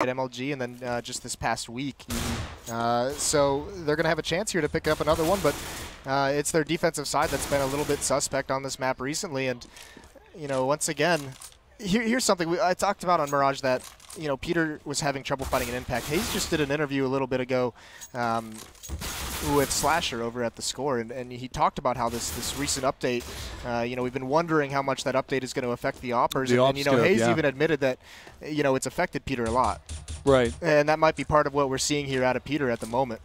at MLG, and then just this past week. So they're going to have a chance here to pick up another one, but it's their defensive side that's been a little bit suspect on this map recently. And, you know, once again, here's something I talked about on Mirage that, you know, Peter was having trouble finding an impact. Hayes just did an interview a little bit ago with Slasher over at The Score, and he talked about how this recent update, you know, we've been wondering how much that update is going to affect the oppers. And you know, Hayes even admitted that, you know, it's affected Peter a lot. Right. And that might be part of what we're seeing here out of Peter at the moment.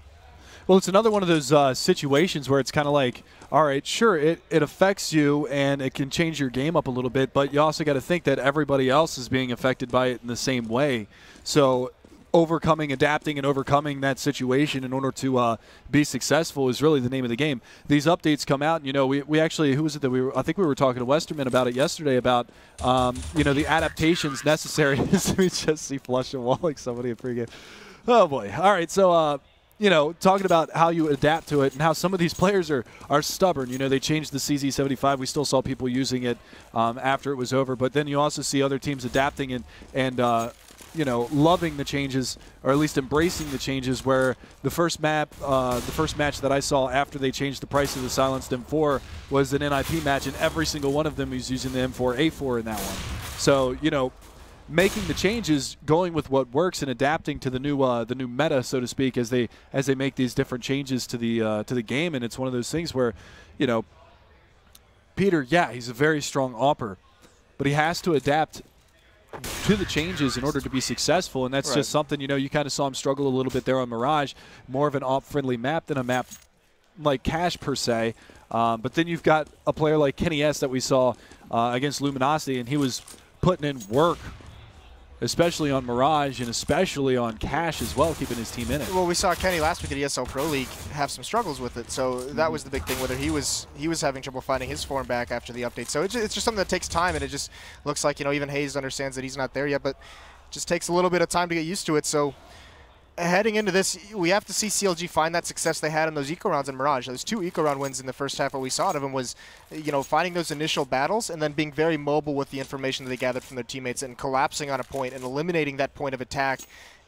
Well, it's another one of those situations where it's kind of like, all right, sure, it affects you and it can change your game up a little bit, but you also got to think that everybody else is being affected by it in the same way. So adapting and overcoming that situation in order to be successful is really the name of the game. These updates come out, and, you know, we actually, who was it that I think we were talking to Westerman about it yesterday about, you know, the adaptations necessary. We just see Flush and Walling somebody in pregame. Oh, boy. All right, so, you know, talking about how you adapt to it and how some of these players are stubborn. You know, they changed the CZ75. We still saw people using it after it was over. But then you also see other teams adapting and you know, loving the changes, or at least embracing the changes, where the first match that I saw after they changed the price of the silenced M4 was an NIP match, and every single one of them was using the M4A4 in that one. So, you know, making the changes, going with what works, and adapting to the new meta, so to speak, as they make these different changes to the game. And it's one of those things where, you know, Peter, yeah, he's a very strong opper, but he has to adapt to the changes in order to be successful, and that's just something, you know, you kind of saw him struggle a little bit there on Mirage, more of an op-friendly map than a map like Cash per se. But then you've got a player like Kenny S that we saw against Luminosity, and he was putting in work, especially on Mirage and especially on Cash as well, keeping his team in it. Well, we saw Kenny last week at ESL Pro League have some struggles with it, so that was the big thing, whether he was having trouble finding his form back after the update. So it's just something that takes time, and it just looks like, you know, even Hayes understands that he's not there yet, but it just takes a little bit of time to get used to it. So heading into this, we have to see CLG find that success they had in those eco rounds in Mirage. Those 2 eco round wins in the first half, what we saw out of them was, you know, finding those initial battles and then being very mobile with the information that they gathered from their teammates and collapsing on a point and eliminating that point of attack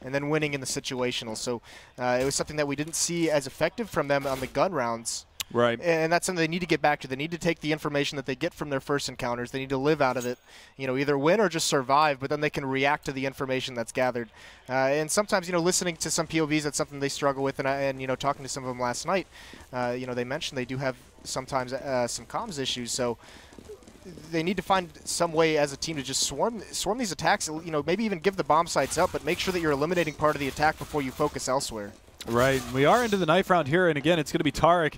and then winning in the situational. So it was something that we didn't see as effective from them on the gun rounds. Right. And that's something they need to get back to. They need to take the information that they get from their first encounters. They need to live out of it, you know, either win or just survive, but then they can react to the information that's gathered. And sometimes, you know, listening to some POVs, that's something they struggle with. And you know, talking to some of them last night, you know, they mentioned they do have sometimes some comms issues. So they need to find some way as a team to just swarm these attacks, you know, maybe even give the bomb sites up, but make sure that you're eliminating part of the attack before you focus elsewhere. Right. We are into the knife round here, and again, it's going to be Tarek.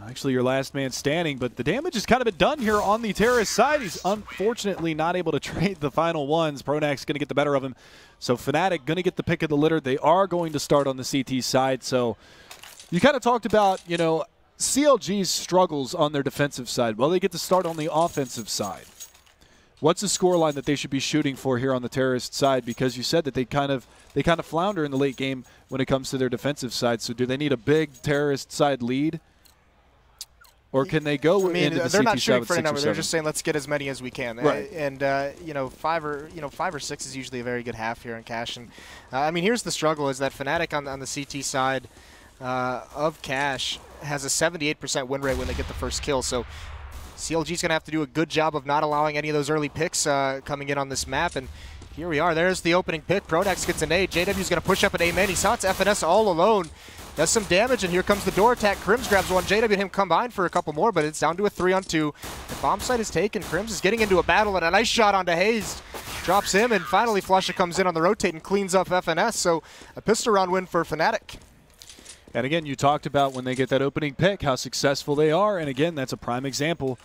Actually, your last man standing, but the damage has kind of been done here on the terrorist side. He's unfortunately not able to trade the final ones. Pronak's going to get the better of him. So Fnatic going to get the pick of the litter. They are going to start on the CT side. So you kind of talked about, you know, CLG's struggles on their defensive side. Well, they get to start on the offensive side. What's the scoreline that they should be shooting for here on the terrorist side? Because you said that they kind of flounder in the late game when it comes to their defensive side. So do they need a big terrorist side lead? Or can they go into the CT they're not shooting with for a 6 number. or They're 7? just saying let's get as many as we can. Right. And you know, 5 or 6 is usually a very good half here in Cash. And I mean, here's the struggle: is that Fnatic on the CT side of Cash has a 78% win rate when they get the first kill. So CLG's going to have to do a good job of not allowing any of those early picks coming in on this map. And here we are. There's the opening pick. Prodax gets an nade. JW's going to push up an amen. He saw it's FNS all alone. Does some damage, and here comes the door attack. Crims grabs one. JW and him combined for a couple more, but it's down to a 3-on-2. The bomb site is taken. Crims is getting into a battle, and a nice shot onto Hayes. Drops him, and finally Flusha comes in on the rotate and cleans up FNS. So a pistol round win for Fnatic. And again, you talked about when they get that opening pick, how successful they are. And again, that's a prime example.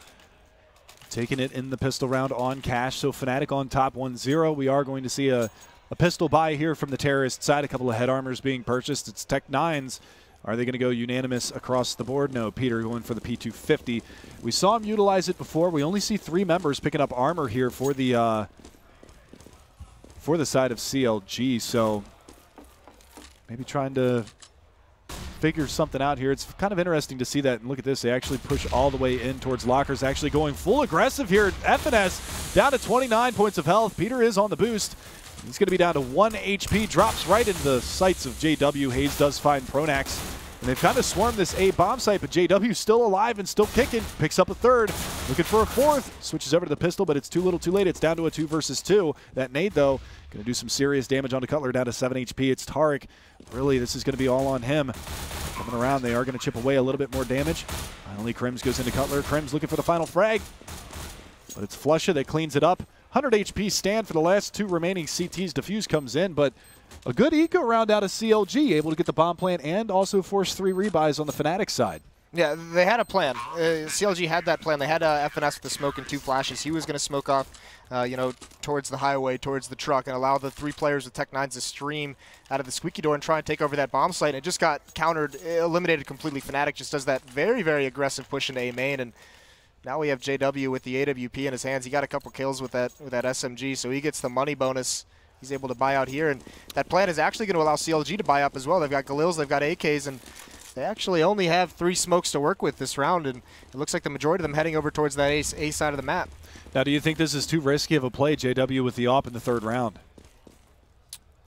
Taking it in the pistol round on Cash. So Fnatic on top 1-0. We are going to see a pistol buy here from the terrorist side. A couple of head armors being purchased. It's Tech 9s. Are they going to go unanimous across the board? No, Peter going for the P250. We saw him utilize it before. We only see 3 members picking up armor here for the side of CLG. So maybe trying to figure something out here. It's kind of interesting to see that. And look at this. They actually push all the way in towards lockers, actually going full aggressive here. FNS down to 29 points of health. Peter is on the boost. He's going to be down to 1 HP, drops right into the sights of JW. Hayes does find Pronax, and they've kind of swarmed this A bomb site, but JW's still alive and still kicking. Picks up a third, looking for a fourth. Switches over to the pistol, but it's too little too late. It's down to a 2 versus 2. That nade, though, going to do some serious damage onto Cutler, down to 7 HP. It's Tarek. Really, this is going to be all on him. Coming around, they are going to chip away a little bit more damage. Finally, Crims goes into Cutler. Crims looking for the final frag, but it's Flusha that cleans it up. 100 HP stand for the last 2 remaining CTs. Diffuse comes in, but a good eco round out of CLG, able to get the bomb plant and also force 3 rebuys on the Fnatic side. Yeah, they had a plan. CLG had that plan. They had FNS with the smoke and 2 flashes. He was going to smoke off, you know, towards the highway, towards the truck, and allow the 3 players with Tech-9s to stream out of the squeaky door and try and take over that bomb site. And it just got countered, eliminated completely. Fnatic just does that very, very aggressive push into A main, and now we have JW with the AWP in his hands. He got a couple kills with that SMG, so he gets the money bonus. He's able to buy out here, and that plan is actually going to allow CLG to buy up as well. They've got Galils, they've got AKs, and they actually only have 3 smokes to work with this round, and it looks like the majority of them heading over towards that A side of the map. Now, do you think this is too risky of a play, JW, with the AWP in the 3rd round?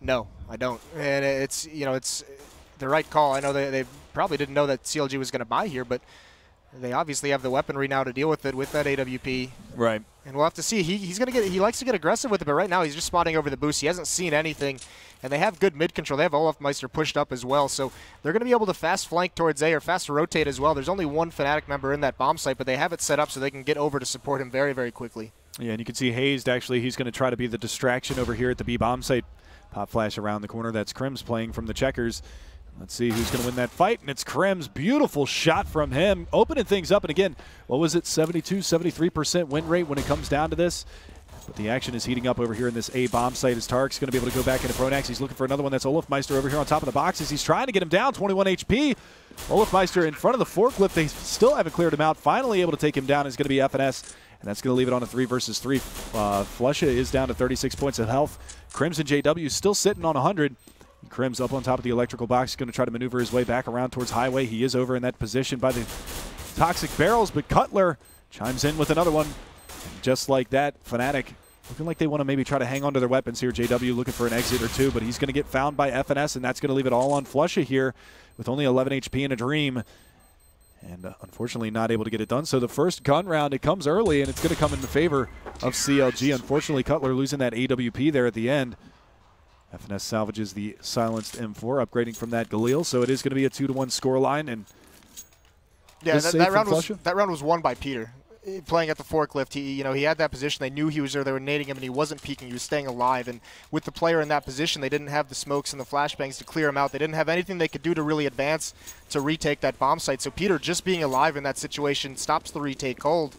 No, I don't. And it's, you know, it's the right call. I know they probably didn't know that CLG was going to buy here, but they obviously have the weaponry now to deal with it with that AWP. Right. And we'll have to see. He's going to get. He likes to get aggressive with it, but right now he's just spotting over the boost. He hasn't seen anything, and they have good mid control. They have Olafmeister pushed up as well, so they're going to be able to fast flank towards A or fast rotate as well. There's only 1 Fnatic member in that bomb site, but they have it set up so they can get over to support him very, very quickly. Yeah, and you can see Hazed, actually, he's going to try to be the distraction over here at the B bomb site. Pop flash around the corner. That's Crims playing from the checkers. Let's see who's going to win that fight, and it's Crims. Beautiful shot from him, opening things up. And again, what was it, 72, 73% win rate when it comes down to this? But the action is heating up over here in this A bomb site as Tarek's going to be able to go back into Pronax. He's looking for another one. That's Olafmeister over here on top of the boxes. He's trying to get him down, 21 HP. Olafmeister in front of the forklift. They still haven't cleared him out. Finally able to take him down is going to be FNS, and that's going to leave it on a 3 versus 3. Flusha is down to 36 points of health. Crims and JW still sitting on 100. Crims up on top of the electrical box, going to try to maneuver his way back around towards highway. He is over in that position by the toxic barrels, but Cutler chimes in with another one. And just like that, Fnatic looking like they want to maybe try to hang on to their weapons here. JW looking for an exit or 2, but he's going to get found by FNS, and that's going to leave it all on Flusha here with only 11 HP in a dream. And unfortunately not able to get it done. So the first gun round, it comes early, and it's going to come in the favor of CLG. Unfortunately, Cutler losing that AWP there at the end. FNS salvages the silenced M4, upgrading from that Galil, so it is going to be a 2-1 scoreline. And yeah, that round was won by Peter. Playing at the forklift, he had that position. They knew he was there. They were nading him, and he wasn't peeking. He was staying alive. And with the player in that position, they didn't have the smokes and the flashbangs to clear him out. They didn't have anything they could do to really advance to retake that bomb site. So Peter, just being alive in that situation, stops the retake cold.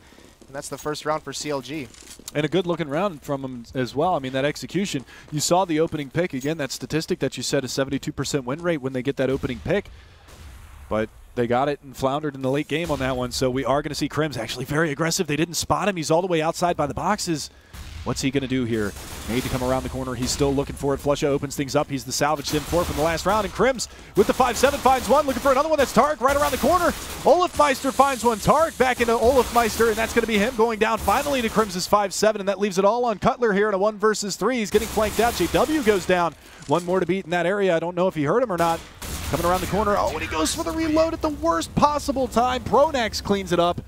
And that's the first round for CLG. And a good-looking round from him as well. I mean, that execution. You saw the opening pick. Again, that statistic that you said, a 72% win rate when they get that opening pick. But they got it and floundered in the late game on that one. So we are going to see Crims actually very aggressive. They didn't spot him. He's all the way outside by the boxes. What's he going to do here? Made to come around the corner. He's still looking for it. Flusha opens things up. He's the salvaged M4 from the last round. And Crims with the 5-7 finds one. Looking for another one. That's Tarek right around the corner. Olafmeister finds one. Tarek back into Olafmeister, and that's going to be him going down finally to Crims' 5-7. And that leaves it all on Cutler here in a 1 versus 3. He's getting flanked out. JW goes down. One more to beat in that area. I don't know if he heard him or not. Coming around the corner. Oh, and he goes for the reload at the worst possible time. Pronax cleans it up.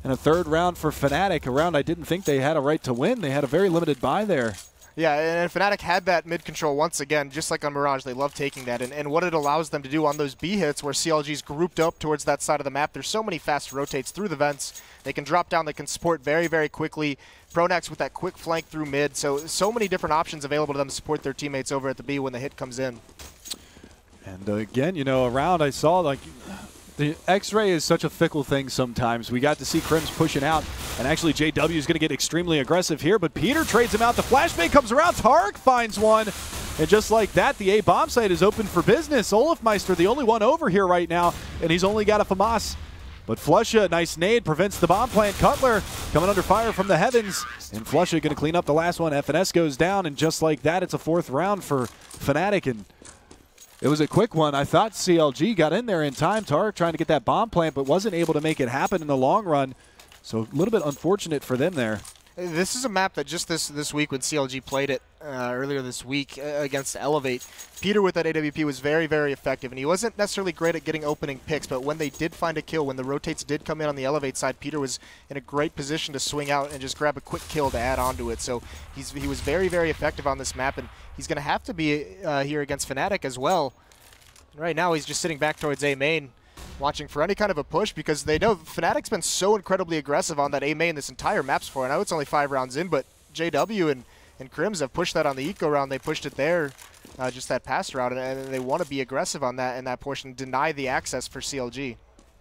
And a 3rd round for Fnatic, a round I didn't think they had a right to win. They had a very limited buy there. Yeah, and Fnatic had that mid-control once again, just like on Mirage. They love taking that. And what it allows them to do on those B hits where CLG's grouped up towards that side of the map, there's so many fast rotates through the vents. They can drop down. They can support very, very quickly. Pronax with that quick flank through mid. So many different options available to them to support their teammates over at the B when the hit comes in. And again, you know, around I saw like the X-ray is such a fickle thing sometimes. We got to see Crims pushing out, and actually JW is going to get extremely aggressive here, but Peter trades him out. The flashbang comes around. Tarek finds one, and just like that, the A bomb site is open for business. Olafmeister, the only one over here right now, and he's only got a FAMAS. But Flusha, nice nade, prevents the bomb plant. Cutler coming under fire from the heavens, and Flusha going to clean up the last one. FNS goes down, and just like that, it's a 4th round for Fnatic, and it was a quick one. I thought CLG got in there in time. Tarek trying to get that bomb plant, but wasn't able to make it happen in the long run. So a little bit unfortunate for them there. This is a map that just this week when CLG played it earlier this week against Elevate, Peter with that AWP was very, very effective, and he wasn't necessarily great at getting opening picks, but when they did find a kill, when the rotates did come in on the Elevate side, Peter was in a great position to swing out and just grab a quick kill to add onto it. So he was very, very effective on this map, and he's going to have to be here against Fnatic as well. Right now he's just sitting back towards A main, watching for any kind of a push, because they know Fnatic's been so incredibly aggressive on that A main this entire map's for. I know it's only 5 rounds in, but JW and Crims have pushed that on the eco round. They pushed it there, just that pass route, and they want to be aggressive on that in that portion, deny the access for CLG.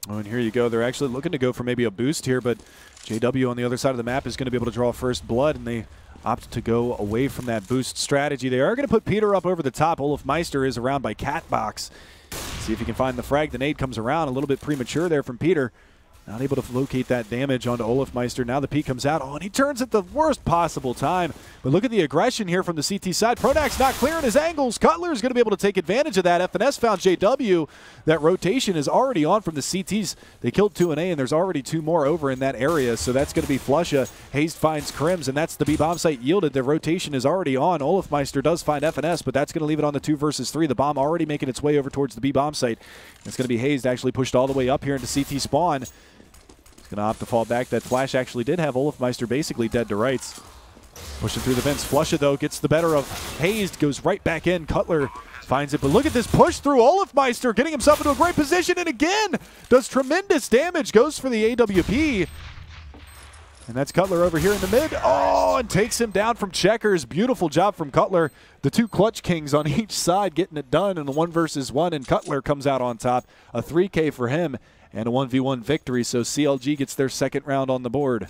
Oh, and here you go. They're actually looking to go for maybe a boost here, but JW on the other side of the map is going to be able to draw first blood, and they opt to go away from that boost strategy. They are going to put Peter up over the top. Olaf Meister is around by Catbox. See if he can find the frag. The nade comes around a little bit premature there from Peter. Not able to locate that damage onto Olaf Meister. Now the peek comes out. Oh, and he turns at the worst possible time. But look at the aggression here from the CT side. Pronak's not clearing his angles. Cutler is going to be able to take advantage of that. FNS found JW. That rotation is already on from the CTs. They killed 2 and A, and there's already 2 more over in that area. So that's going to be Flusha. Hazed finds Crims, and that's the B bomb site yielded. The rotation is already on. Olaf Meister does find FNS, but that's going to leave it on the 2 versus 3. The bomb already making its way over towards the B bomb site. It's going to be Hazed actually pushed all the way up here into CT spawn. Going to opt to fall back. That flash actually did have Olaf Meister basically dead to rights. Pushing through the vents. Flusha, though, gets the better of Hazed, goes right back in. Cutler finds it, but look at this push through. Olaf Meister getting himself into a great position, and again does tremendous damage. Goes for the AWP. And that's Cutler over here in the mid. Oh, and takes him down from checkers. Beautiful job from Cutler. The 2 clutch kings on each side getting it done in the 1 versus 1, and Cutler comes out on top. A 3K for him and a 1v1 victory, so CLG gets their 2nd round on the board.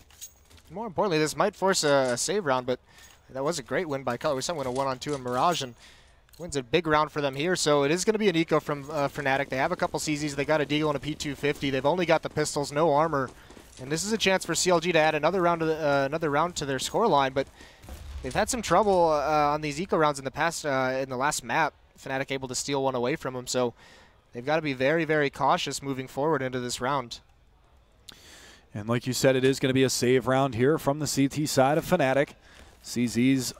More importantly, this might force a save round, but that was a great win by Cutler. We saw him win a 1-on-2 in Mirage, and wins a big round for them here. So it is going to be an eco from Fnatic. They have a couple CZs. They got a Deagle and a P250. They've only got the pistols, no armor. And this is a chance for CLG to add another round to their scoreline, but they've had some trouble on these eco rounds in the past. In the last map, Fnatic able to steal one away from them. So they've got to be very, very cautious moving forward into this round. And like you said, it is going to be a save round here from the CT side of Fnatic. CZ's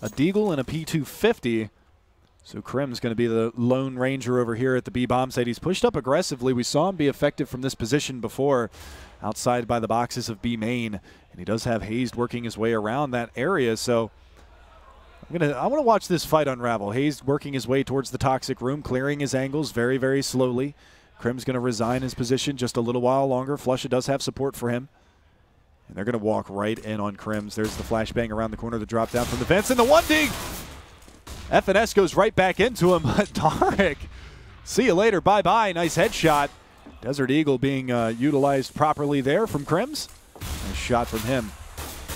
a Deagle and a P250. So Krim's going to be the lone ranger over here at the B bomb site. He's pushed up aggressively. We saw him be effective from this position before, outside by the boxes of B main. And he does have Hazed working his way around that area. So I want to watch this fight unravel. Hazed working his way towards the toxic room, clearing his angles very, very slowly. Krim's going to resign his position just a little while longer. Flusha does have support for him. And they're going to walk right in on Krims. There's the flashbang around the corner, the drop down from the fence, and the 1-dig! FNS goes right back into him. Tarek, see you later. Bye-bye. Nice headshot. Desert Eagle being utilized properly there from Krims. Nice shot from him.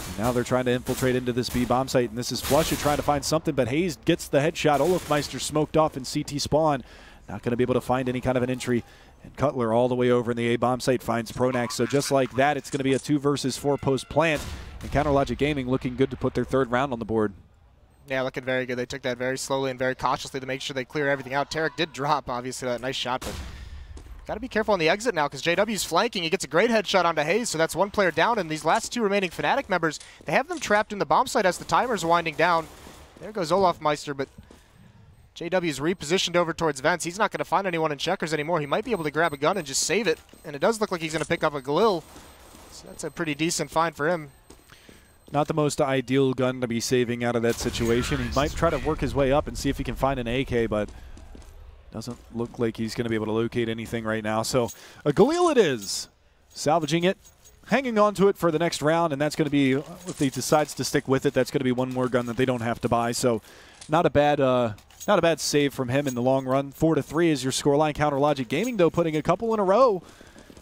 And now they're trying to infiltrate into this B bomb site, and this is Flusha trying to find something, but Hazed gets the headshot. Olaf Meister smoked off in CT spawn. Not going to be able to find any kind of an entry. And Cutler all the way over in the A bomb site finds Pronax. So just like that, it's going to be a 2 versus 4 post plant. And CounterLogic Gaming looking good to put their 3rd round on the board. Yeah, looking very good. They took that very slowly and very cautiously to make sure they clear everything out. Tarek did drop, obviously, that nice shot, but got to be careful on the exit now because JW's flanking. He gets a great headshot onto Hazed, so that's 1 player down. And these last 2 remaining Fnatic members, they have them trapped in the bomb site as the timer's winding down. There goes Olaf Meister, but JW's repositioned over towards vents. He's not going to find anyone in checkers anymore. He might be able to grab a gun and just save it. And it does look like he's going to pick up a Galil. So that's a pretty decent find for him. Not the most ideal gun to be saving out of that situation. He might try to work his way up and see if he can find an AK, but doesn't look like he's going to be able to locate anything right now. So a Galil it is. Salvaging it, hanging on to it for the next round, and that's going to be, if he decides to stick with it, that's going to be 1 more gun that they don't have to buy. So not a bad save from him in the long run. 4-3 is your scoreline. CounterLogic Gaming, though, putting a couple in a row.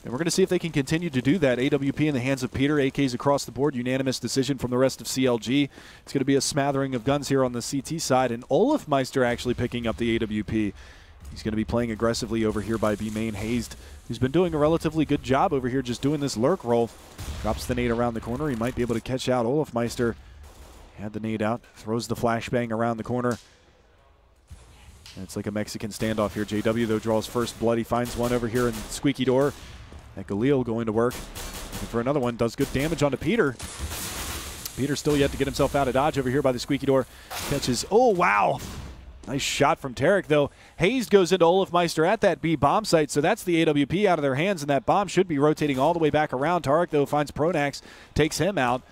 And we're going to see if they can continue to do that. AWP in the hands of Peter. AKs across the board. Unanimous decision from the rest of CLG. It's going to be a smattering of guns here on the CT side. And Olaf Meister actually picking up the AWP. He's going to be playing aggressively over here by B main. Hazed, who's been doing a relatively good job over here just doing this lurk roll. Drops the nade around the corner. He might be able to catch out Olaf Meister. Had the nade out. Throws the flashbang around the corner. And it's like a Mexican standoff here. JW, though, draws first blood. He finds one over here in Squeaky Door. That Galil going to work. Looking for another one. Does good damage onto Peter. Peter still yet to get himself out of dodge over here by the squeaky door. Catches, oh, wow. Nice shot from Tarek, though. Hayes goes into Olafmeister at that B bomb site, so that's the AWP out of their hands, and that bomb should be rotating all the way back around. Tarek, though, finds Pronax, takes him out.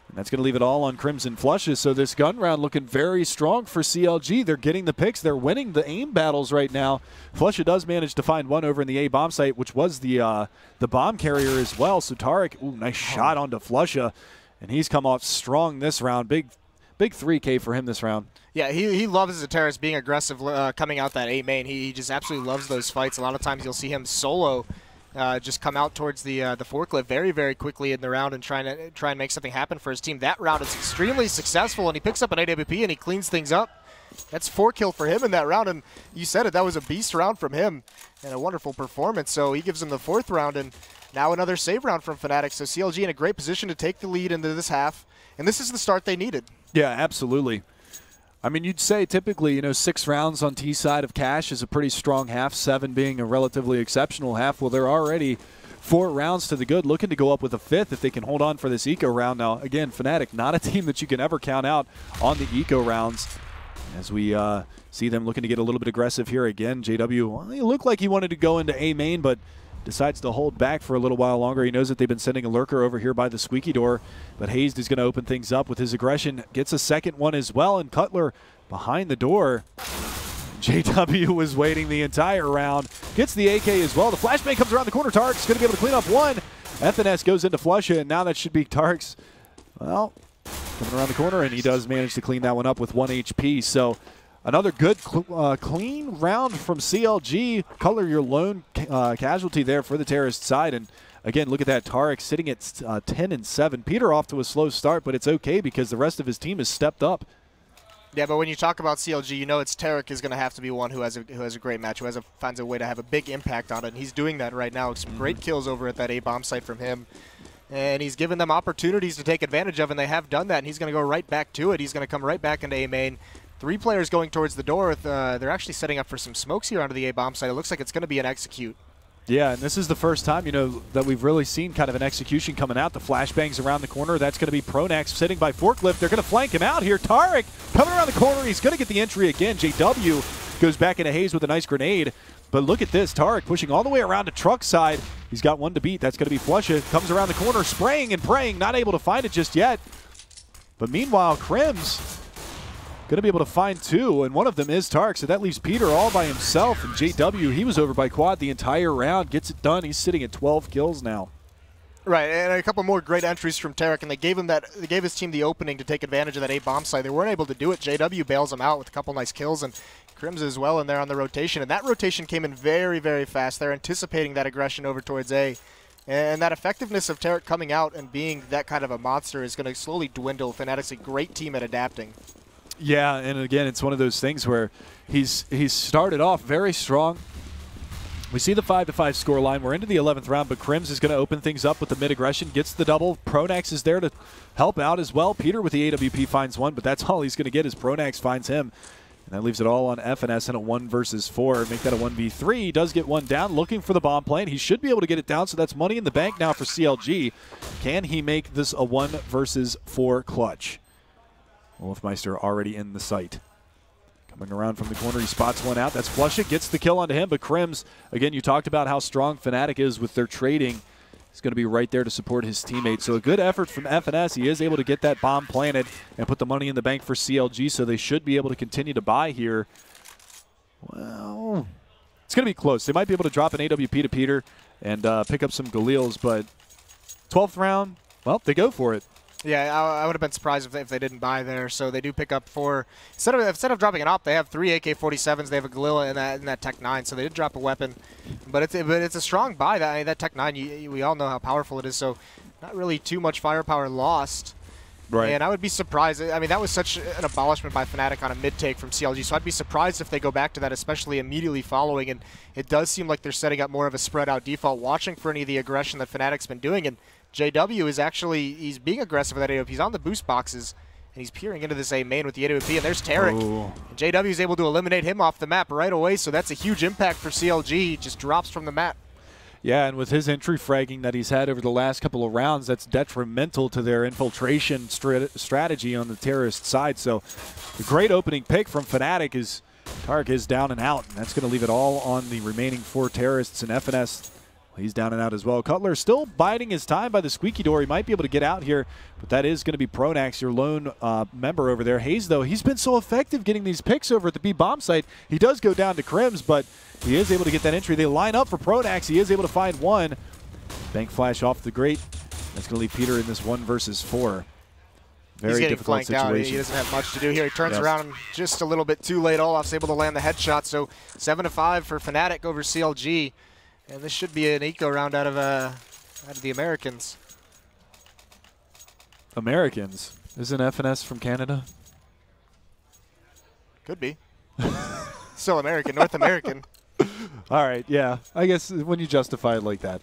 And that's going to leave it all on Crimson Flushes, so this gun round looking very strong for CLG. They're getting the picks. They're winning the aim battles right now. Flusha does manage to find one over in the A bomb site, which was the bomb carrier as well. So Tarek, ooh, nice shot onto Flusha, and he's come off strong this round. Big 3K for him this round. Yeah, he loves as a terrorist being aggressive coming out that A main. He just absolutely loves those fights. A lot of times you'll see him solo just come out towards the forklift very, very quickly in the round and try and make something happen for his team. That round is extremely successful, and he picks up an AWP and he cleans things up. That's 4 kill for him in that round, and you said it, that was a beast round from him and a wonderful performance. So he gives him the 4th round, and now another save round from Fnatic. So CLG in a great position to take the lead into this half, and this is the start they needed. Yeah, absolutely. I mean, you'd say typically, 6 rounds on T side of Cash is a pretty strong half, 7 being a relatively exceptional half. Well, they're already 4 rounds to the good, looking to go up with a 5th if they can hold on for this eco round. Now, again, Fnatic, not a team that you can ever count out on the eco rounds. As we see them looking to get a little bit aggressive here again. JW, well, he looked like he wanted to go into A main, but decides to hold back for a little while longer. He knows that they've been sending a lurker over here by the squeaky door, but Hayes is going to open things up with his aggression. Gets a second one as well, and Cutler behind the door. JW was waiting the entire round. Gets the AK as well. The flashbang comes around the corner. Tarek's going to be able to clean up one. FNS goes into Flusha, and now that should be Tarek's, well, coming around the corner, and he does manage to clean that one up with 1 HP. So another good, clean round from CLG. Cutler, your lone casualty there for the terrorist side. And again, look at that. Tarek sitting at 10-7. Peter off to a slow start, but it's okay because the rest of his team has stepped up. Yeah, but when you talk about CLG, you know it's Tarek is going to have to be one who has a great match, who finds a way to have a big impact on it, and he's doing that right now. Some great kills over at that A bomb site from him, and he's given them opportunities to take advantage of, and they have done that. And he's going to go right back to it. He's going to come right back into A main. 3 players going towards the door. They're actually setting up for some smokes here onto the A bomb site. It looks like it's going to be an execute. Yeah, and this is the first time, that we've really seen kind of an execution coming out. The flashbangs around the corner. That's going to be Pronax sitting by forklift. They're going to flank him out here. Tarek coming around the corner. He's going to get the entry again. JW goes back into Hayes with a nice grenade. But look at this. Tarek pushing all the way around to truck side. He's got one to beat. That's going to be Flusha. Comes around the corner, spraying and praying. Not able to find it just yet. But meanwhile, Crims going to be able to find 2, and one of them is Tarek, so that leaves Peter all by himself. And JW, he was over by quad the entire round, gets it done. He's sitting at 12 kills now. Right, and a couple more great entries from Tarek, and they gave his team the opening to take advantage of that A bomb site. They weren't able to do it. JW bails them out with a couple nice kills, and Crims as well in there on the rotation. And that rotation came in very, very fast. They're anticipating that aggression over towards A. And that effectiveness of Tarek coming out and being that kind of a monster is going to slowly dwindle. Fnatic's a great team at adapting. Yeah, and again, it's one of those things where he's started off very strong. We see the 5-5 score line. We're into the 11th round, but Crims is going to open things up with the mid-aggression, gets the double. Pronax is there to help out as well. Peter with the AWP finds one, but that's all he's going to get is Pronax finds him. And that leaves it all on FNS in a 1 versus 4. Make that a 1v3. He does get one down, looking for the bomb plant. He should be able to get it down, so that's money in the bank now for CLG. Can he make this a 1 versus 4 clutch? Wolfmeister already in the site. Coming around from the corner, he spots one out. That's Flusha, gets the kill onto him, but Crims, again, you talked about how strong Fnatic is with their trading. He's going to be right there to support his teammates. So a good effort from FNS. He is able to get that bomb planted and put the money in the bank for CLG, so they should be able to continue to buy here. Well, it's going to be close. They might be able to drop an AWP to Peter and pick up some Galils, but 12th round, well, they go for it. Yeah, I would have been surprised if they didn't buy there. So they do pick up 4. Instead of dropping an op, they have 3 AK-47s. They have a Galila in that Tech 9, so they did drop a weapon. But it's a strong buy. That Tech 9, we all know how powerful it is. So not really too much firepower lost. Right. And I would be surprised. I mean, that was such an abolishment by Fnatic on a mid-take from CLG. So I'd be surprised if they go back to that, especially immediately following. And it does seem like they're setting up more of a spread-out default, watching for any of the aggression that Fnatic's been doing. And JW is actually, he's being aggressive with that AWP. He's on the boost boxes, and he's peering into this A main with the AWP, and there's Tarek. And JW is able to eliminate him off the map right away, so that's a huge impact for CLG. He just drops from the map. Yeah, and with his entry fragging that he's had over the last couple of rounds, that's detrimental to their infiltration strategy on the terrorist side. So the great opening pick from Fnatic is Tark is down and out, and that's going to leave it all on the remaining 4 terrorists, and FNS, he's down and out as well. Cutler still biding his time by the squeaky door. He might be able to get out here, but that is going to be Pronax, your lone member over there. Hayes, though, he's been so effective getting these picks over at the B bomb site. He does go down to Crims, but he is able to get that entry. They line up for Pronax. He is able to find one. Bank flash off the Great. That's going to leave Peter in this 1 versus 4. Very He's getting difficult flanked out. situation. He doesn't have much to do here. He turns around just a little bit too late. Olaf's able to land the headshot. So 7-5 for Fnatic over CLG. And this should be an eco round out of the Americans. Americans? Isn't FNS from Canada? Could be. Still American, North American. All right, yeah. I guess when you justify it like that.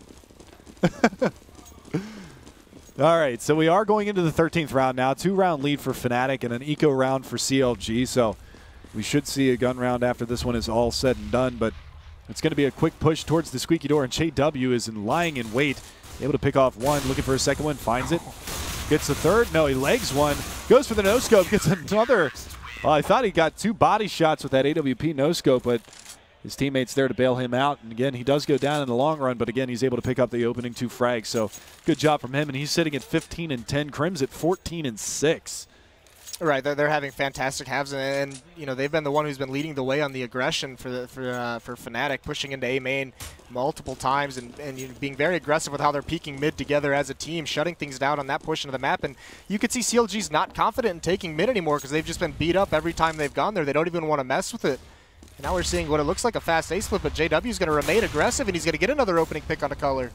All right, so we are going into the 13th round now. 2-round lead for Fnatic and an eco round for CLG. So we should see a gun round after this one is all said and done. But it's going to be a quick push towards the squeaky door, and JW is lying in wait, able to pick off one, looking for a second one, finds it, gets the third. No, he legs one, goes for the no-scope, gets another. Well, I thought he got 2 body shots with that AWP no-scope, but his teammate's there to bail him out. And again, he does go down in the long run, but again, he's able to pick up the opening 2 frags. So good job from him, and he's sitting at 15 and 10. Crims at 14 and 6. Right, they're having fantastic halves, and you know they've been the one who's been leading the way on the aggression for Fnatic, pushing into A main multiple times and you know, being very aggressive with how they're peeking mid together as a team, shutting things down on that portion of the map. And you could see CLG's not confident in taking mid anymore because they've just been beat up every time they've gone there. They don't even want to mess with it. And now we're seeing what it looks like a fast A split, but JW's going to remain aggressive, and he's going to get another opening pick on a color.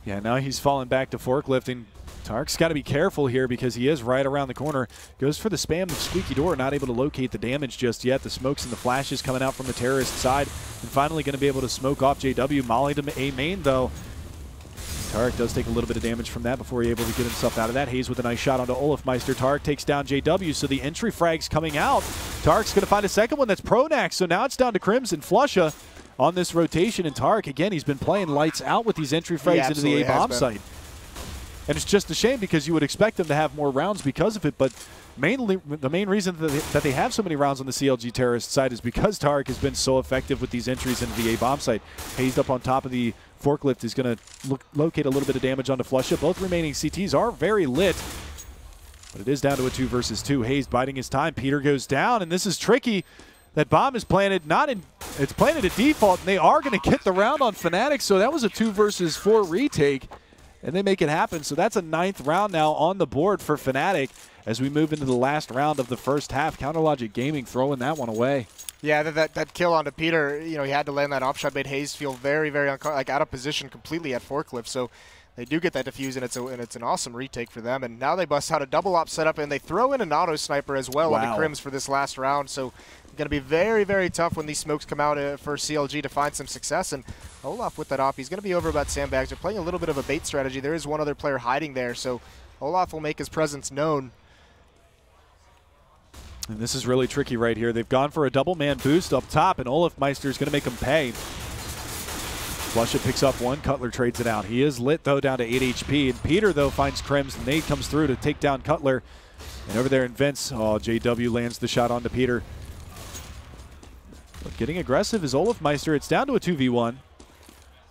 Yeah, now he's falling back to forklifting. Tark's got to be careful here because he is right around the corner. Goes for the spam of squeaky door, not able to locate the damage just yet. The smokes and the flashes coming out from the terrorist side. And finally going to be able to smoke off JW. Molly to A main, though. Tark does take a little bit of damage from that before he's able to get himself out of that. Hayes with a nice shot onto Olafmeister. Tark takes down JW, so the entry frag's coming out. Tark's going to find a second one. That's Pronax, so now it's down to Crims and Flusha on this rotation. And Tark, again, he's been playing lights out with these entry frags into the A-bomb site. And it's just a shame because you would expect them to have more rounds because of it, but mainly the main reason that they have so many rounds on the CLG terrorist side is because Tarek has been so effective with these entries into the A-bomb site. Hazed up on top of the forklift is going to locate a little bit of damage onto Flusha. Both remaining CTs are very lit, but it is down to a 2 versus 2. Hayes biding his time. Peter goes down, and this is tricky. That bomb is planted, it's planted at default, and they are going to get the round on Fnatic, so that was a 2 versus 4 retake. And they make it happen. So that's a 9th round now on the board for Fnatic as we move into the last round of the first half. Counterlogic Gaming throwing that one away. Yeah, that kill onto Peter, you know, he had to land that off shot, made Hayes feel very, very out of position completely at forklift. So they do get that defuse, and it's an awesome retake for them. And now they bust out a double op setup, and they throw in an auto sniper as well onto Crims for this last round. So going to be very, very tough when these smokes come out for CLG to find some success. And Olaf with that op, he's going to be over about sandbags. They're playing a little bit of a bait strategy. There is one other player hiding there, so Olaf will make his presence known. And this is really tricky right here. They've gone for a double-man boost up top, and Olafmeister is going to make them pay. Flusha picks up one. Cutler trades it out. He is lit, though, down to 8 HP. And Peter, though, finds Crims. Nade comes through to take down Cutler. And over there in Vince, JW lands the shot onto Peter. But getting aggressive is Olafmeister. It's down to a 2v1.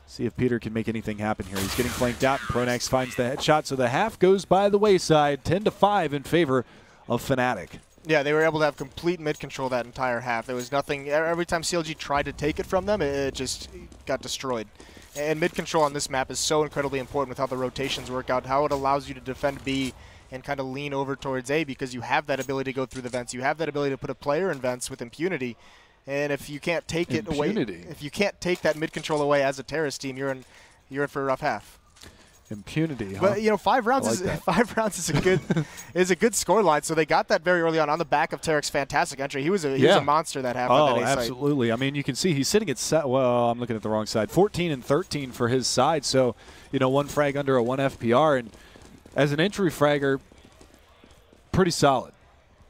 See if Peter can make anything happen here. He's getting flanked out, and Pronax finds the headshot. So the half goes by the wayside, 10-5 in favor of Fnatic. Yeah, they were able to have complete mid-control that entire half. There was nothing. Every time CLG tried to take it from them, it just got destroyed. And mid-control on this map is so incredibly important with how the rotations work out, how it allows you to defend B and kind of lean over towards A because you have that ability to go through the vents. You have that ability to put a player in vents with impunity. And if you can't take it away, if you can't take that mid-control away as a terrorist team, you're in for a rough half. Impunity, huh? But you know, 5 rounds is a good score line. So they got that very early on the back of Tarek's fantastic entry. He was a monster that half. Oh, absolutely. I mean, you can see he's sitting at well, I'm looking at the wrong side. 14 and 13 for his side. So, you know, 1 frag under a 1 FPR, and as an entry fragger, pretty solid.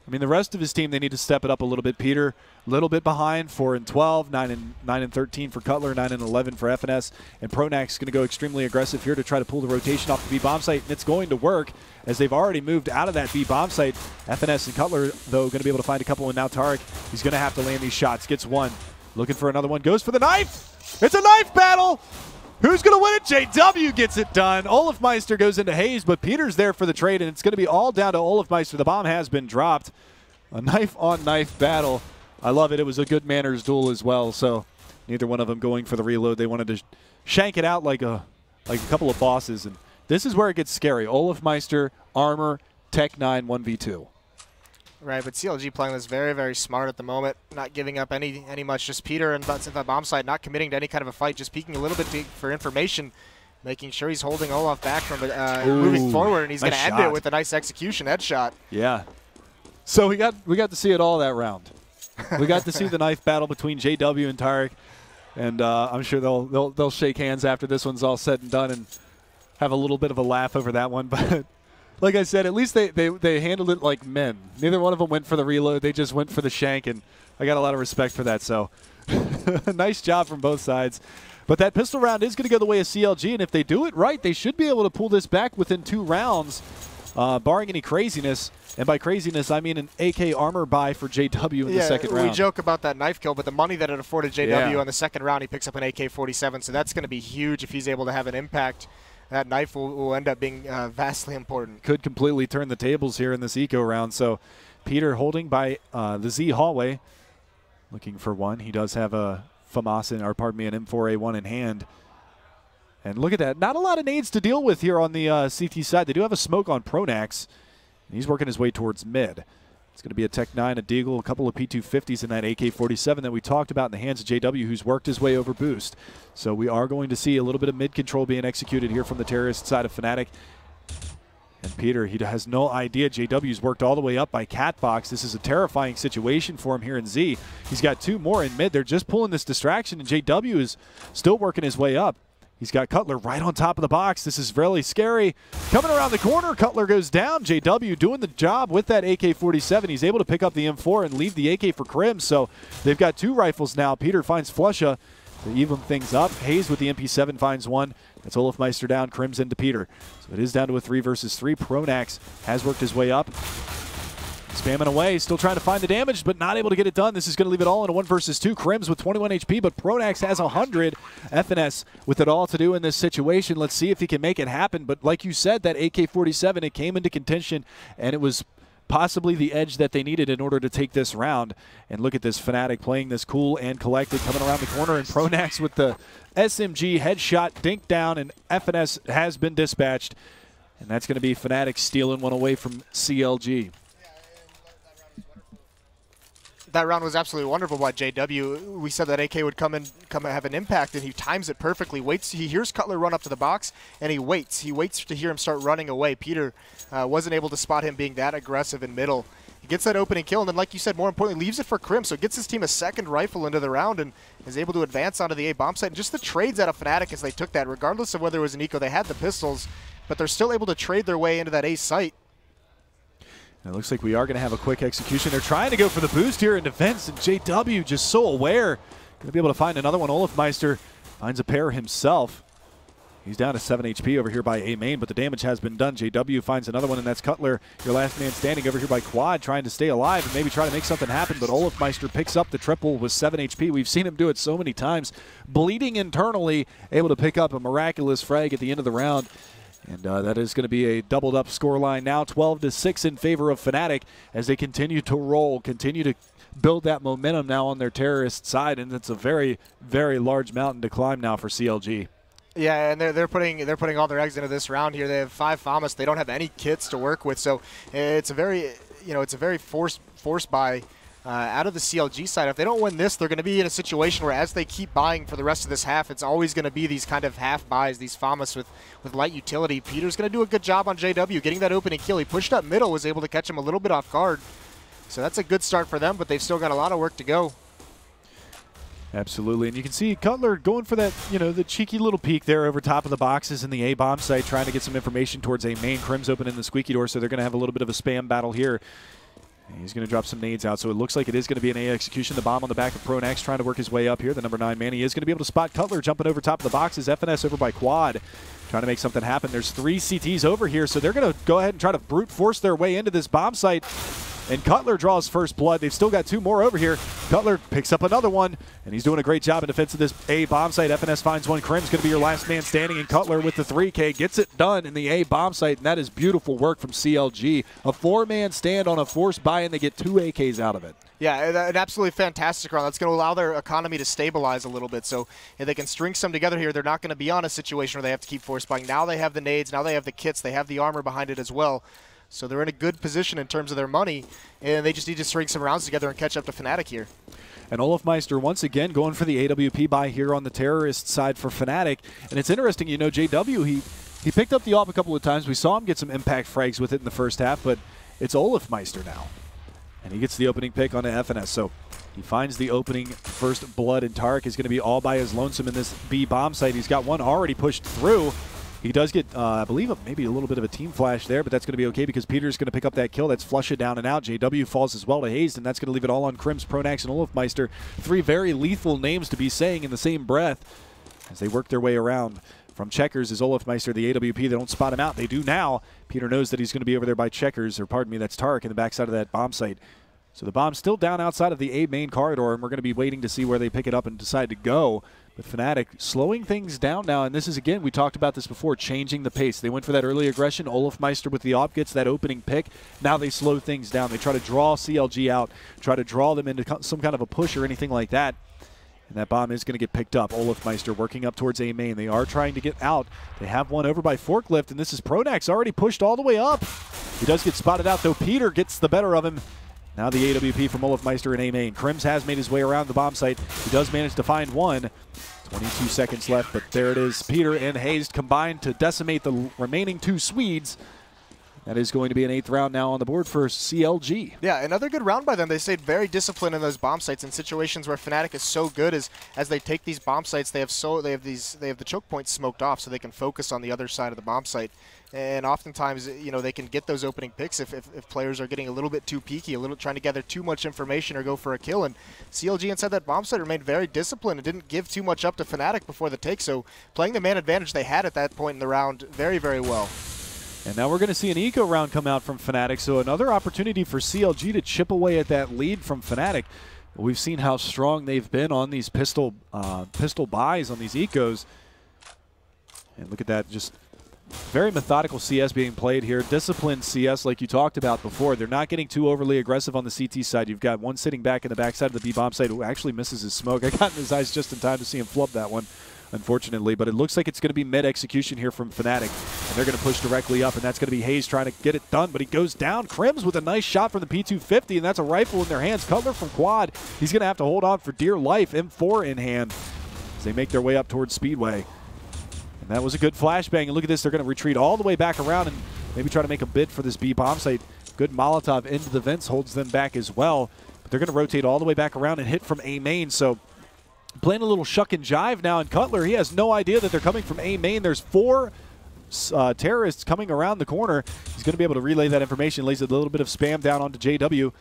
I mean, the rest of his team, they need to step it up a little bit. Peter, a little bit behind, 4-12, 9-13 for Cutler, 9-11 for FNS. And Pronak's going to go extremely aggressive here to try to pull the rotation off the B bomb site. And it's going to work as they've already moved out of that B bomb site. FNS and Cutler, though, going to be able to find a couple. And now Tarek, he's going to have to land these shots. Gets one. Looking for another one. Goes for the knife. It's a knife battle. Who's going to win it? JW gets it done. Olafmeister goes into Hayes, but Peter's there for the trade, and it's going to be all down to Olafmeister. The bomb has been dropped. A knife-on-knife battle. I love it. It was a good manners duel as well, so neither one of them going for the reload. They wanted to shank it out like a couple of bosses, and this is where it gets scary. Olafmeister, Armor, Tech 9, 1v2. Right, but CLG playing this very, very smart at the moment, not giving up any much. Just Peter and that bomb side not committing to any kind of a fight, just peeking a little bit for information, making sure he's holding Olaf back from moving forward, and he's going to end it with a nice execution headshot. Yeah. So we got to see it all that round. We got to see the knife battle between JW and Tarek, and I'm sure they'll shake hands after this one's all said and done and have a little bit of a laugh over that one, but. Like I said, at least they handled it like men. Neither one of them went for the reload. They just went for the shank, and I got a lot of respect for that. So nice job from both sides. But that pistol round is going to go the way of CLG, and if they do it right, they should be able to pull this back within 2 rounds, barring any craziness. And by craziness, I mean an AK armor buy for JW in the second round. We joke about that knife kill, but the money that it afforded JW on the second round, he picks up an AK-47, so that's going to be huge if he's able to have an impact. That knife will end up being vastly important. Could completely turn the tables here in this eco round. So Peter holding by the Z hallway, looking for one. He does have a FAMAS, or pardon me, an M4A1 in hand. And look at that. Not a lot of nades to deal with here on the CT side. They do have a smoke on Pronax. He's working his way towards mid. It's going to be a Tech 9, a Deagle, a couple of P250s, and that AK-47 that we talked about in the hands of JW, who's worked his way over boost. So we are going to see a little bit of mid control being executed here from the terrorist side of Fnatic. And Peter, he has no idea. JW's worked all the way up by Catbox. This is a terrifying situation for him here in Z. He's got 2 more in mid. They're just pulling this distraction, and JW is still working his way up. He's got Cutler right on top of the box. This is really scary. Coming around the corner, Cutler goes down. JW doing the job with that AK-47. He's able to pick up the M4 and leave the AK for Krim. So they've got 2 rifles now. Peter finds Flusha to even things up. Hayes with the MP7 finds 1. That's Olafmeister down. Krim's into Peter. So it is down to a 3 versus 3. Pronax has worked his way up. Spamming away, still trying to find the damage, but not able to get it done. This is going to leave it all in a 1 versus 2. Krim's with 21 HP, but Pronax has 100. FNS with it all to do in this situation. Let's see if he can make it happen. But like you said, that AK-47, it came into contention, and it was possibly the edge that they needed in order to take this round. And look at this Fnatic playing this cool and collected, coming around the corner, and Pronax with the SMG headshot, dink down, and FNS has been dispatched. And that's going to be Fnatic stealing one away from CLG. That round was absolutely wonderful by JW. We said that AK would come and have an impact, and he times it perfectly. Waits, he hears Cutler run up to the box, and he waits. He waits to hear him start running away. Peter wasn't able to spot him being that aggressive in middle. He gets that opening kill, and then, like you said, more importantly, leaves it for Krim. So it gets his team a second rifle into the round and is able to advance onto the A bomb site. And just the trades out of Fnatic as they took that, regardless of whether it was an eco, they had the pistols, but they're still able to trade their way into that A site. It looks like we are going to have a quick execution. They're trying to go for the boost here in defense, and JW just so aware. Going to be able to find another one. Olafmeister finds a pair himself. He's down to 7 HP over here by A main, but the damage has been done. JW finds another one, and that's Cutler, your last man standing over here by Quad, trying to stay alive and maybe try to make something happen, but Olafmeister picks up the triple with 7 HP. We've seen him do it so many times. Bleeding internally, able to pick up a miraculous frag at the end of the round. And that is going to be a doubled-up scoreline now, 12-6 in favor of Fnatic as they continue to roll, continue to build that momentum now on their terrorist side, and it's a very, very large mountain to climb now for CLG. Yeah, and they're putting all their eggs into this round here. They have 5 FAMAS. They don't have any kits to work with, so it's a very forced buy. Out of the CLG side, if they don't win this, they're going to be in a situation where as they keep buying for the rest of this half, it's always going to be these kind of half buys, these FAMAS with light utility. Peter's going to do a good job on JW, getting that opening kill. He pushed up middle, was able to catch him a little bit off guard. So that's a good start for them, but they've still got a lot of work to go. Absolutely, and you can see Cutler going for that, the cheeky little peek there over top of the boxes in the A bomb site, trying to get some information towards A main. Krim's open in the squeaky door, so they're going to have a little bit of a spam battle here. He's going to drop some nades out, so it looks like it is going to be an A execution. The bomb on the back of Pronax trying to work his way up here. The number 9 man. He is going to be able to spot Cutler jumping over top of the boxes. FNS over by Quad, trying to make something happen. There's 3 CTs over here, so they're going to go ahead and try to brute force their way into this bomb site. And Cutler draws first blood. They've still got 2 more over here. Cutler picks up another one, and he's doing a great job in defense of this A bomb site. FNS finds one. Krim's going to be your last man standing, and Cutler with the 3K gets it done in the A bomb site, and that is beautiful work from CLG. A 4-man stand on a forced buy, and they get 2 AKs out of it. Yeah, an absolutely fantastic round. That's going to allow their economy to stabilize a little bit. So if they can string some together here, they're not going to be on a situation where they have to keep force buying. Now they have the nades. Now they have the kits. They have the armor behind it as well. So they're in a good position in terms of their money, and they just need to string some rounds together and catch up to Fnatic here. And Olafmeister once again going for the AWP buy here on the terrorist side for Fnatic. And it's interesting, you know, JW, he picked up the AWP a couple of times. We saw him get some impact frags with it in the first half, but it's Olafmeister now. And he gets the opening pick onto FNS. So he finds the opening first blood, and Tarek is going to be all by his lonesome in this B bomb site. He's got one already pushed through. He does get, I believe, maybe a little bit of a team flash there, but that's going to be okay because Peter's going to pick up that kill. That's flush it down and out. JW falls as well to Hazed, and that's going to leave it all on Krims, Pronax, and Olafmeister. 3 very lethal names to be saying in the same breath as they work their way around. From Checkers is Olafmeister, the AWP. They don't spot him out. They do now. Peter knows that he's going to be over there by Checkers, or pardon me, that's Tarek in the backside of that bomb site. So the bomb's still down outside of the A main corridor, and we're going to be waiting to see where they pick it up and decide to go. But Fnatic slowing things down now, and this is, again, we talked about this before, changing the pace. They went for that early aggression. Olafmeister with the AWP gets that opening pick. Now they slow things down. They try to draw CLG out, try to draw them into some kind of a push or anything like that. And that bomb is going to get picked up. Olafmeister working up towards A main. They are trying to get out. They have one over by Forklift, and this is Pronax already pushed all the way up. He does get spotted out, though. Peter gets the better of him. Now the AWP from Olafmeister in A main. Krims has made his way around the bomb site. He does manage to find one. 22 seconds left, but there it is. Peter and Hazed combined to decimate the remaining 2 Swedes. That is going to be an 8th round now on the board for CLG. Yeah, another good round by them. They stayed very disciplined in those bomb sites in situations where Fnatic is so good as they take these bomb sites, they have the choke points smoked off so they can focus on the other side of the bomb site. And oftentimes, you know, they can get those opening picks if players are getting a little bit too peaky, trying to gather too much information or go for a kill. And CLG inside that bomb site remained very disciplined and didn't give too much up to Fnatic before the take. So playing the man advantage they had at that point in the round very, very well. And now we're going to see an eco round come out from Fnatic, so another opportunity for CLG to chip away at that lead from Fnatic. We've seen how strong they've been on these pistol buys on these ecos. And look at that, just very methodical CS being played here. Disciplined CS like you talked about before. They're not getting too overly aggressive on the CT side. You've got one sitting back in the backside of the B-bomb side who actually misses his smoke. I got in his eyes just in time to see him flub that one, unfortunately. But it looks like it's going to be mid-execution here from Fnatic. And they're going to push directly up, and that's going to be Hazed trying to get it done. But he goes down. Krims with a nice shot from the P250, and that's a rifle in their hands. Cutler from Quad. He's going to have to hold on for dear life. M4 in hand as they make their way up towards Speedway. And that was a good flashbang. And look at this. They're going to retreat all the way back around and maybe try to make a bid for this B bomb site. Good Molotov into the vents holds them back as well. But they're going to rotate all the way back around and hit from A main. So playing a little shuck and jive now. And Cutler, he has no idea that they're coming from A main. There's 4 terrorists coming around the corner. He's going to be able to relay that information. Lays a little bit of spam down onto JW.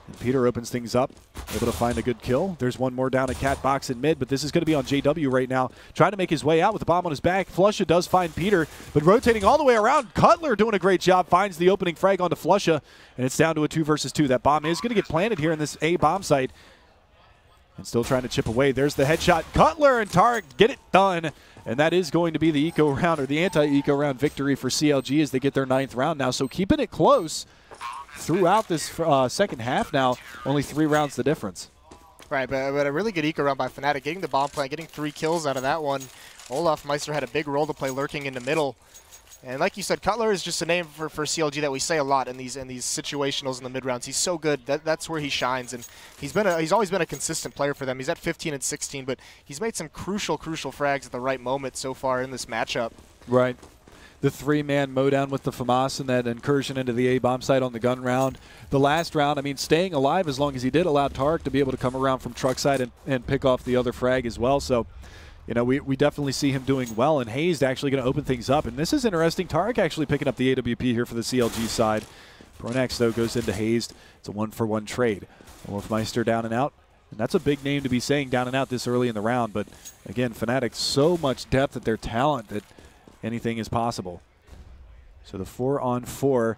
And Peter opens things up, able to find a good kill. There's one more down at Cat Box in mid, but this is going to be on JW right now. Trying to make his way out with the bomb on his back. Flusha does find Peter, but rotating all the way around. Cutler doing a great job, finds the opening frag onto Flusha, and it's down to a 2 versus 2. That bomb is going to get planted here in this A bomb site. And still trying to chip away. There's the headshot. Cutler and Tarek get it done. And that is going to be the eco round, or the anti-eco round victory for CLG as they get their 9th round now. So keeping it close throughout this second half now. Only 3 rounds the difference. Right, but a really good eco round by Fnatic. Getting the bomb plant, getting 3 kills out of that one. Olafmeister had a big role to play lurking in the middle. And like you said, Cutler is just a name for CLG that we say a lot in these situationals in the mid rounds. He's so good. That's where he shines, and he's always been a consistent player for them. He's at 15 and 16, but he's made some crucial frags at the right moment so far in this matchup. Right. The 3-man mowdown with the FAMAS and that incursion into the A bomb site on the gun round. The last round, I mean, staying alive as long as he did allowed Tarek to be able to come around from truck side and pick off the other frag as well. So, you know, we definitely see him doing well, and Hazed actually going to open things up. And this is interesting. Tarek actually picking up the AWP here for the CLG side. Pronax, though, goes into Hazed. It's a 1-for-1 trade. Wolfmeister down and out. And that's a big name to be saying down and out this early in the round. But, again, Fnatic, so much depth at their talent that anything is possible. So the 4-on-4.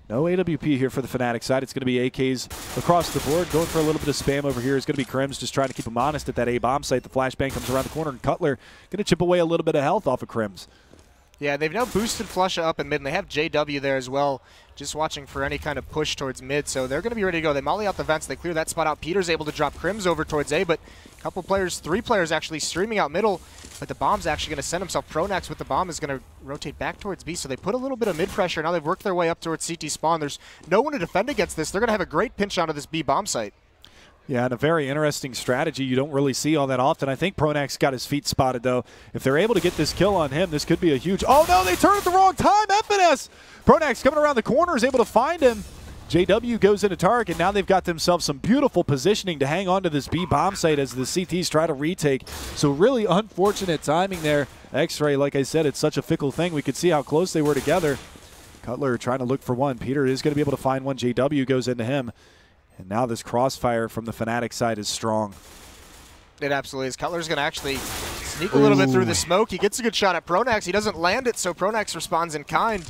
No AWP here for the Fnatic side. It's going to be AKs across the board. Going for a little bit of spam over here is going to be Krims, just trying to keep him honest at that A bomb site. The flashbang comes around the corner, and Cutler going to chip away a little bit of health off of Krims. Yeah, they've now boosted Flusha up in mid, and they have JW there as well, just watching for any kind of push towards mid. So they're going to be ready to go. They molly out the vents. They clear that spot out. Peter's able to drop Krims over towards A, but a couple players, 3 players actually streaming out middle, but the bomb's actually going to send himself. Pronax with the bomb is going to rotate back towards B, so they put a little bit of mid pressure. Now they've worked their way up towards CT spawn. There's no one to defend against this. They're going to have a great pinch onto this B bomb site. Yeah, and a very interesting strategy you don't really see all that often. I think Pronax got his feet spotted, though. If they're able to get this kill on him, this could be a huge... Oh, no, they turn at the wrong time. FNS! Pronax coming around the corner is able to find him. JW goes into target. Now they've got themselves some beautiful positioning to hang on to this B bomb site as the CTs try to retake. So really unfortunate timing there. X-Ray, like I said, it's such a fickle thing. We could see how close they were together. Cutler trying to look for one. Peter is going to be able to find one. JW goes into him. And now this crossfire from the Fnatic side is strong. It absolutely is. Cutler's going to actually sneak a little bit through the smoke. He gets a good shot at Pronax. He doesn't land it, so Pronax responds in kind.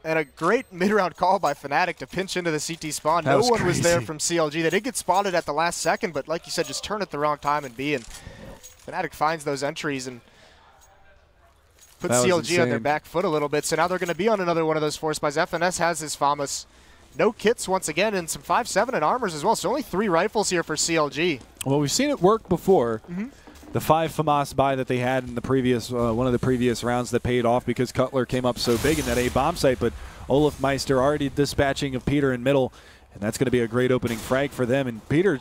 And a great mid-round call by Fnatic to pinch into the CT spawn. No one was there from CLG. They did get spotted at the last second, but like you said, just turn at the wrong time and B. And Fnatic finds those entries and puts CLG on their back foot a little bit. So now they're going to be on another one of those force buys. FNS has his FAMAS. No kits once again, and some 5.7 and armors as well. So only 3 rifles here for CLG. Well, we've seen it work before. The 5 FAMAS buy that they had in the previous one of the previous rounds that paid off because Cutler came up so big in that A bomb site. But Olafmeister already dispatching of Peter in middle, and that's going to be a great opening frag for them. And Peter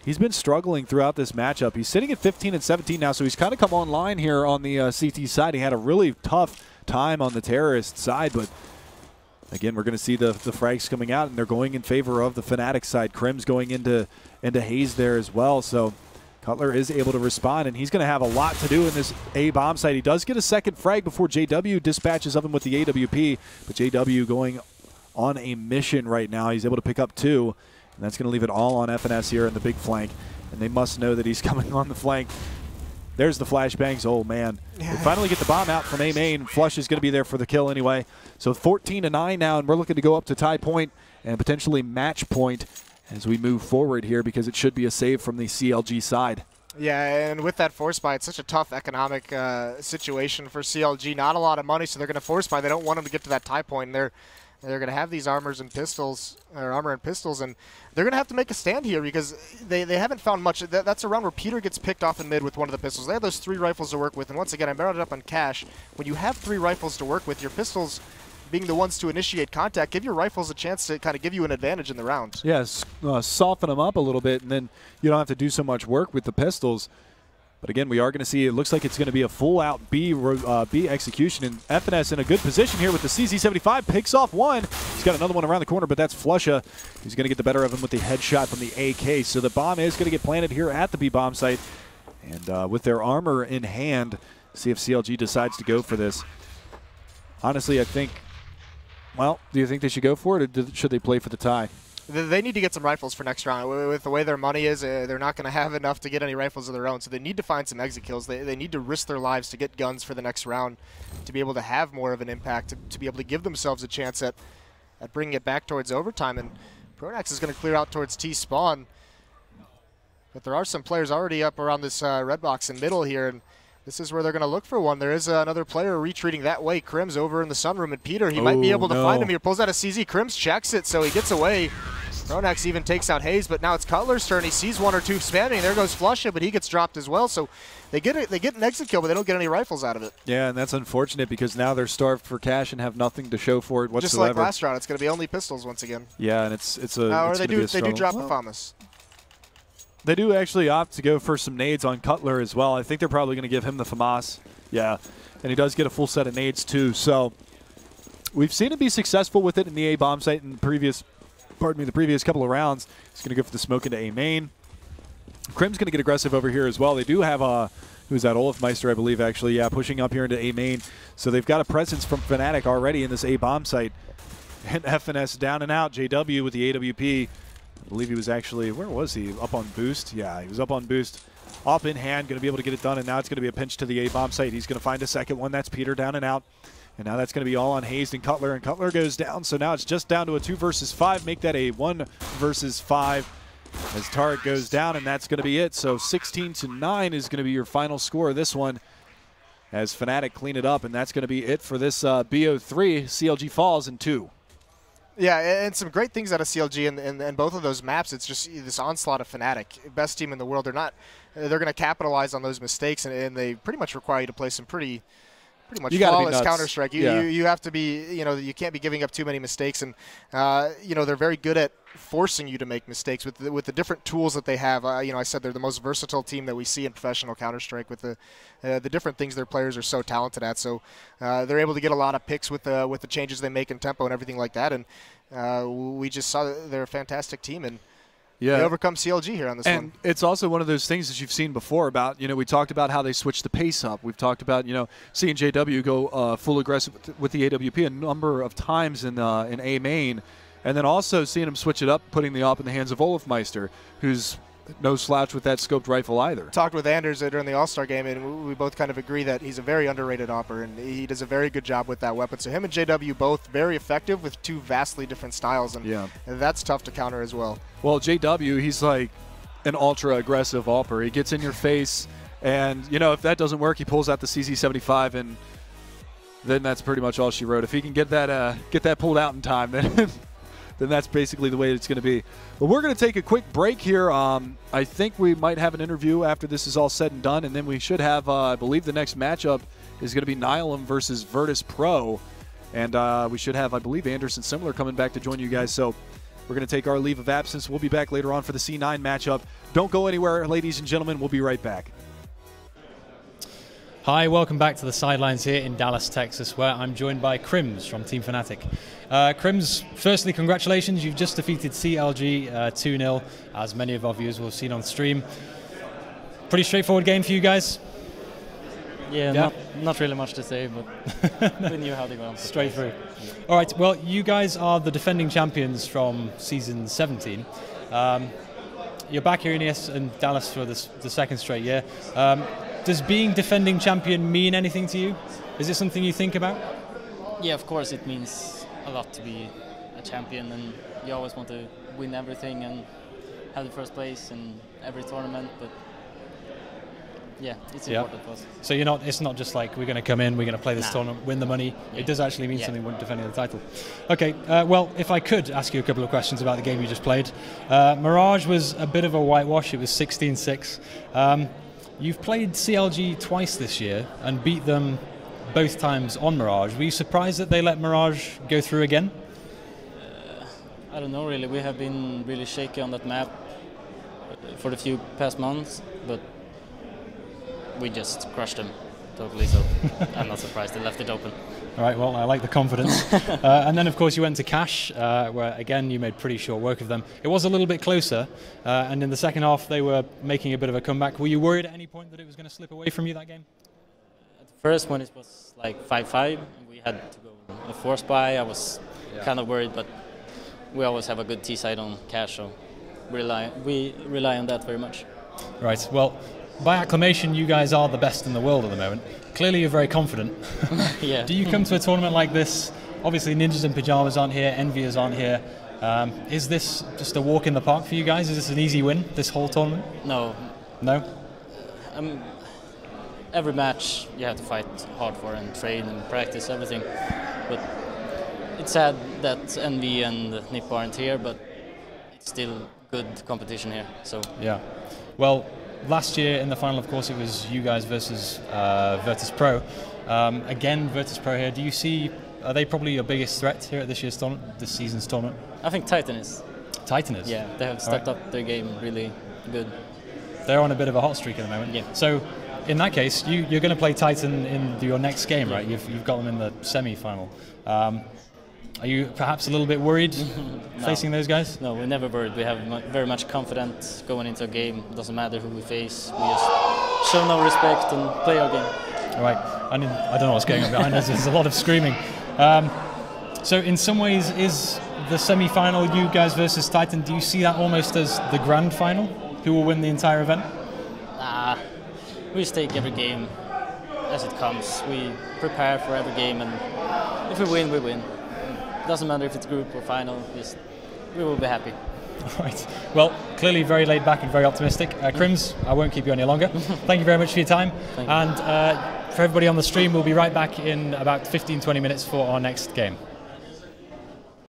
he's been struggling throughout this matchup. He's sitting at 15 and 17 now, so he's kind of come online here on the CT side. He had a really tough time on the terrorist side, but again, we're going to see the frags coming out, and they're going in favor of the Fnatic side. Krims going into Haze there as well. So Cutler is able to respond, and he's going to have a lot to do in this A bomb site. He does get a second frag before JW dispatches of him with the AWP, but JW going on a mission right now. He's able to pick up 2, and that's going to leave it all on FNS here in the big flank, and they must know that he's coming on the flank. There's the flashbangs. Oh, man. They finally get the bomb out from A main. Flush is going to be there for the kill anyway. So 14-9 now, and we're looking to go up to tie point and potentially match point as we move forward here because it should be a save from the CLG side. Yeah, and with that force buy, it's such a tough economic situation for CLG. Not a lot of money, so they're going to force buy. They don't want them to get to that tie point, and they're going to have these armor and pistols, and they're going to have to make a stand here because they haven't found much. That's a round where Peter gets picked off in mid with one of the pistols. They have those 3 rifles to work with, and once again, I brought it up on Cash. When you have 3 rifles to work with, your pistols being the ones to initiate contact, give your rifles a chance to kind of give you an advantage in the round. Yes, soften them up a little bit, and then you don't have to do so much work with the pistols. But again, we are going to see, it looks like it's going to be a full-out B execution. And FNS in a good position here with the CZ75. Picks off one. He's got another one around the corner, but that's Flusha. He's going to get the better of him with the headshot from the AK. So the bomb is going to get planted here at the B bomb site. And with their armor in hand, see if CLG decides to go for this. Honestly, I think, well, do you think they should go for it, or should they play for the tie? They need to get some rifles for next round. With the way their money is, they're not going to have enough to get any rifles of their own, so they need to find some exit kills. They need to risk their lives to get guns for the next round to be able to have more of an impact, to be able to give themselves a chance at bringing it back towards overtime. And Pronax is going to clear out towards T-spawn, but there are some players already up around this red box in middle here, and this is where they're going to look for one. There is another player retreating that way. Krims over in the sunroom, and Peter, he might be able to find him here. Pulls out a CZ. Krims checks it, so he gets away. Pronax even takes out Haze, but now it's Cutler's turn. He sees 1 or 2 spamming. There goes Flusha, but he gets dropped as well. So they get an exit kill, but they don't get any rifles out of it. Yeah, and that's unfortunate because now they're starved for cash and have nothing to show for it whatsoever. Just like last round, it's going to be only pistols once again. Yeah, and it's a. Or they do drop the FAMAS. They do actually opt to go for some nades on Cutler as well. I think they're probably going to give him the FAMAS. Yeah, and he does get a full set of nades too. So we've seen him be successful with it in the A bomb site in the previous couple of rounds. He's going to go for the smoke into A main. Krim's going to get aggressive over here as well. They do have who's that, Olafmeister, I believe, actually, yeah, pushing up here into A main. So they've got a presence from Fnatic already in this A bomb site. And FNS down and out. JW with the AWP. I believe he was actually, where was he? Up on boost? Yeah, he was up on boost. Up in hand, going to be able to get it done, and now it's going to be a pinch to the A-bomb site. He's going to find a second one. That's Peter down and out. And now that's going to be all on Hazed and Cutler goes down. So now it's just down to a 2 versus 5. Make that a 1 versus 5 as Tarek goes down, and that's going to be it. So 16-9 is going to be your final score of this one as Fnatic clean it up, and that's going to be it for this BO3. CLG falls in 2. Yeah, and some great things out of CLG and both of those maps. It's just this onslaught of Fnatic, best team in the world. They're going to capitalize on those mistakes, and they pretty much require you to play some pretty much flawless Counter-Strike. You have to be, you can't be giving up too many mistakes, and they're very good at forcing you to make mistakes with the different tools that they have. I said they're the most versatile team that we see in professional Counter-Strike with the different things their players are so talented at. So they're able to get a lot of picks with the changes they make in tempo and everything like that. And we just saw that they're a fantastic team, and they overcome CLG here on this one. And it's also one of those things that you've seen before about, we talked about how they switched the pace up. We've talked about, seeing JW go full aggressive with the AWP a number of times in A main, and then also seeing him switch it up, putting the op in the hands of Olafmeister, who's no slouch with that scoped rifle either. Talked with Anders during the All-Star game, and we both kind of agree that he's a very underrated opper, and he does a very good job with that weapon. So him and JW both very effective with two vastly different styles, and that's tough to counter as well. Well, JW, he's like an ultra-aggressive opper. He gets in your face, and, if that doesn't work, he pulls out the CZ75, and then that's pretty much all she wrote. If he can get that pulled out in time, then that's basically the way it's going to be. But we're going to take a quick break here. I think we might have an interview after this is all said and done, and then we should have, I believe the next matchup is going to be Nihilum versus Virtus Pro. And we should have, I believe, Anderson Similar coming back to join you guys. So we're going to take our leave of absence. We'll be back later on for the C9 matchup. Don't go anywhere, ladies and gentlemen. We'll be right back. Hi, welcome back to the sidelines here in Dallas, Texas, where I'm joined by Crims from Team Fnatic. Crims, firstly, congratulations. You've just defeated CLG 2-0, as many of our viewers will have seen on stream. Pretty straightforward game for you guys? Yeah. Not really much to say, but we knew how they went. Straight through. All right, well, you guys are the defending champions from Season 17. You're back here in ES in Dallas for the second straight year. Does being defending champion mean anything to you? Is it something you think about? Yeah, of course it means a lot to be a champion, and you always want to win everything and have the first place in every tournament, but yeah, it's important for us. So it's not just like we're going to come in, we're going to play this tournament, win the money. Yeah. It does actually mean something when defending the title. Okay, well, if I could ask you a couple of questions about the game you just played. Mirage was a bit of a whitewash. It was 16-6. You've played CLG twice this year and beat them both times on Mirage. Were you surprised that they let Mirage go through again? I don't know, really. We have been really shaky on that map for the few past months, but we just crushed them totally, so I'm not surprised they left it open. All right, well, I like the confidence. And then, of course, you went to Cash, where, again, you made pretty short work of them. It was a little bit closer, and in the second half, they were making a bit of a comeback. Were you worried at any point that it was going to slip away from you, that game? At first, when it was like 5-5, we had to go a force buy. I was kind of worried, but we always have a good T-side on Cash, so we rely on that very much. Right, well, by acclamation, you guys are the best in the world at the moment. Clearly, you're very confident. Yeah. Do you come to a tournament like this? Obviously, Ninjas in Pyjamas aren't here, Enviers aren't here. Is this just a walk in the park for you guys? Is this an easy win, this whole tournament? No. No? Every match you have to fight hard for and train and practice everything. But it's sad that Envy and Nip aren't here, but it's still good competition here. So yeah. Well, last year in the final, of course, it was you guys versus Virtus Pro. Again, Virtus Pro here. Do you see, are they probably your biggest threat here at this year's tournament, this season's tournament? I think Titan is. Titan is? Yeah, they have stepped up their game really good. They're on a bit of a hot streak at the moment. Yeah. So, in that case, you're going to play Titan in your next game, right? You've got them in the semi-final. Are you perhaps a little bit worried facing those guys? No, we're never worried. We have very much confidence going into a game. It doesn't matter who we face. We just show no respect and play our game. All right. I don't know what's going on behind us. There's a lot of screaming. So in some ways, is the semi-final you guys versus Titan, do you see that almost as the grand final? Who will win the entire event? Nah, we just take every game as it comes. We prepare for every game, and if we win, we win. It doesn't matter if it's group or final, we will be happy. Right. Well, clearly very laid back and very optimistic. Crims, I won't keep you any longer. Thank you very much for your time. Thank you. And for everybody on the stream, we'll be right back in about 15-20 minutes for our next game.